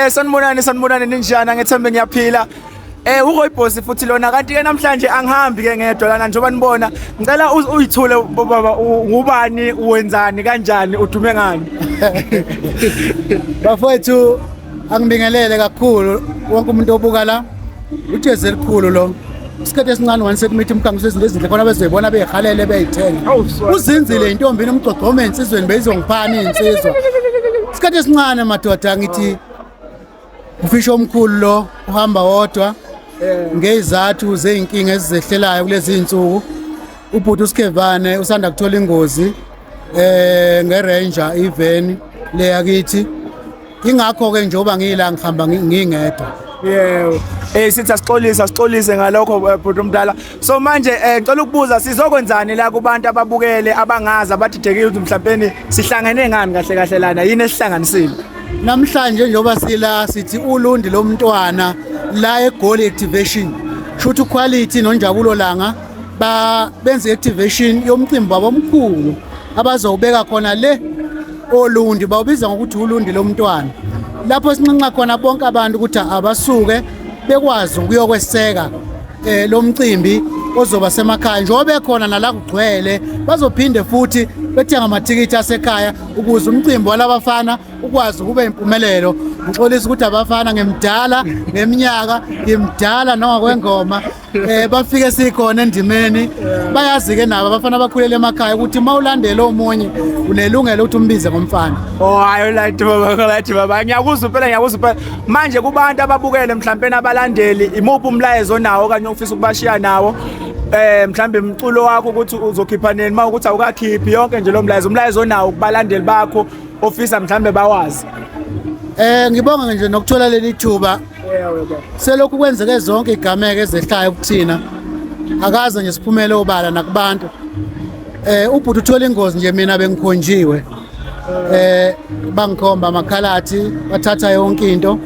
Sanibonani ninjani ngethembe ngiyaphila. Uroy Boss futhi lona kanti ke namhlanje angihambi ke ngedwa lana njengoba nibona. Ngicela uyithule baba ngubani uwenzani kanjani udume ngani. Bafowethu angibingelele kakhulu wonke umuntu obuka la. Ujeze elikhulu lo. Isikhathi esincane wanise kumithi umkhangiso wezinto ezinhle khona bezoyibona beyihalele beyithenga. Uzinzile intombi nomgcogcome insizweni beyizongiphana insizwa. Isikhathi esincane madoda ngithi ufisho omkhulu lo uhamba wodwa ngezathu zeinkinga ezizehlelayo kulezi insuku. Ubhuti uSkhevane usanda kuthola ingozi ngeRanger even le yakithi. Ingakho ke njengoba ngila ngihamba ngingedwa. Yebo. Sithi asixolise ngalokho bhuti omdala. So manje ngicela ukubuza sizokwenzani la kubantu ababukele abangazi abadidekile ukuthi mhlawumbe sihlangene ngani kahle lana yini esihlanganisile. Namhlanje njengoba sila sithi ulundi lomntwana la eGoli activation. Shuthu quality nonjabulo langa benze activation yomcimbi wabo omkhulu abazobeka khona le olundi bawubiza ngokuthi ulundi lomntwana. Lapho sinxenxa khona bonke abantu ukuthi abasuke bekwazi ukuyokweseka lo mcimbi ozoba semakhaya njengoba bekhona nala kugcwele bazophinde futhi bethenga amathikiti asekhaya ukuze umcimbi walabafana ukwazi kube impumelelo. Ngixolisa ukuthi abafana ngemdala ngeminyaka ngimdala noma kwengoma bafike sikhona endimeni bayazi ke nabo abafana abakhulele emakhaya ukuthi mawulandela omunye unelungelo ukuthi umbize ngomfana. Hayi light baba ngiyakuzwa phela manje kubantu ababukele mhlawumbe abalandeli imuphi umlayezo onawo kanye ufisa ukubashiya nawo mhlawumbe umculo wakho ukuthi uzokhipha nini mawukuthi awukakhiphi yonke nje lo umlayezo onawo kubalandeli bakho ofisa mhlawumbe bawazi. Ngibonga nje nokuthola leli thuba. Selokhu kwenzeke zonke igameke ezehlayo kuthina. Akaze nje siphumele obala nakubantu. Ubhuti uthola ingozi nje mina bengikhonjiwe. Bangikhomba amakhalathi bathatha yonke into.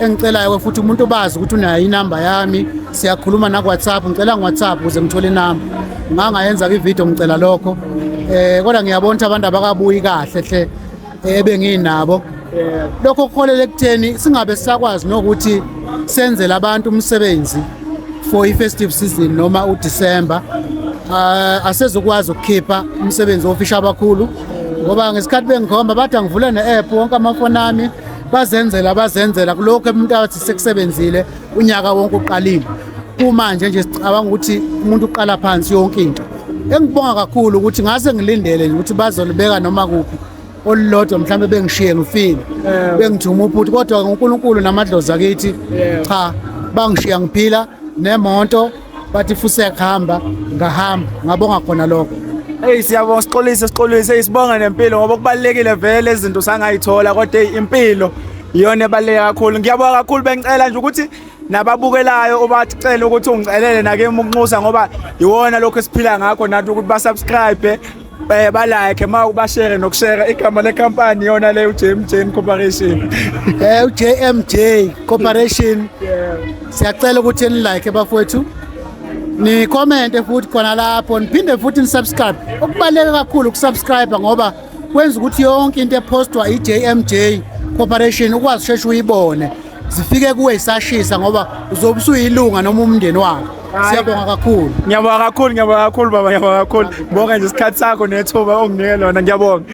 Engicelayo futhi umuntu obazi ukuthi unayo inamba yami siyakhuluma na WhatsApp ngicela ngoWhatsApp ukuze ngithole inamba. Ngangayenza ivideo ngicela lokho. Kodwa ngiyabona abantu abakabuyi kahle hle ebenginabo. Lokho kuholele ekutheni singabe sisakwazi nokuthi senze labantu umsebenzi for i-festive season noma uDecember. Asezokwazi ukukhipha umsebenzi ofisha abakhulu ngoba ngesikhathi bengikhomba bathi angivule ne-app wonke amafoni ami bazenzela kulokho umuntu athi sekusebenzile unyaka wonke uqalile. Kumanje nje sicabanga ukuthi umuntu uqala phansi yonke into. Engibonga kakhulu ukuthi ngase ngilindele nje ukuthi bazolibeka noma kuphi olulodwa mhlawumbe bengishiye ngifile bengithuma ubhuti kodwa uNkulunkulu namadlozi akithi cha bangishiya ngiphila nemonto bathi fuse kuhamba ngahamba ngabonga khona lokho. Siyabonga siqolise sibonga nempilo ngoba kubalekile vele izinto sangayithola kodwa impilo iyona ebaleka kakhulu. Ngiyabonga kakhulu bengicela nje ukuthi nababukelayo obathicela ukuthi ungicelele nake ukunxusa ngoba iwona lokho esiphila ngakho nathi ukuthi ba-subscribe ba-like bashare nokushare igama le-company yona le uJMJ Corporation. uJMJ Corporation. Siyacela ukuthi ni-like bafowethu. Ni comment futhi khona lapho niphinde futhi ni subscribe. Okubaleka kakhulu ukusubscribe ngoba kwenza ukuthi yonke into epostwa iJMJ Corporation ukwazi sheshe uyibone. Zifike kuwe isashisa ngoba uzobe usuyilunga noma umndeni wakho. Siyabonga kakhulu. Ngiyabonga kakhulu baba ngiyabonga kakhulu. Ngibonga nje isikhathi sakho nethuba onginike lona ngiyabonga.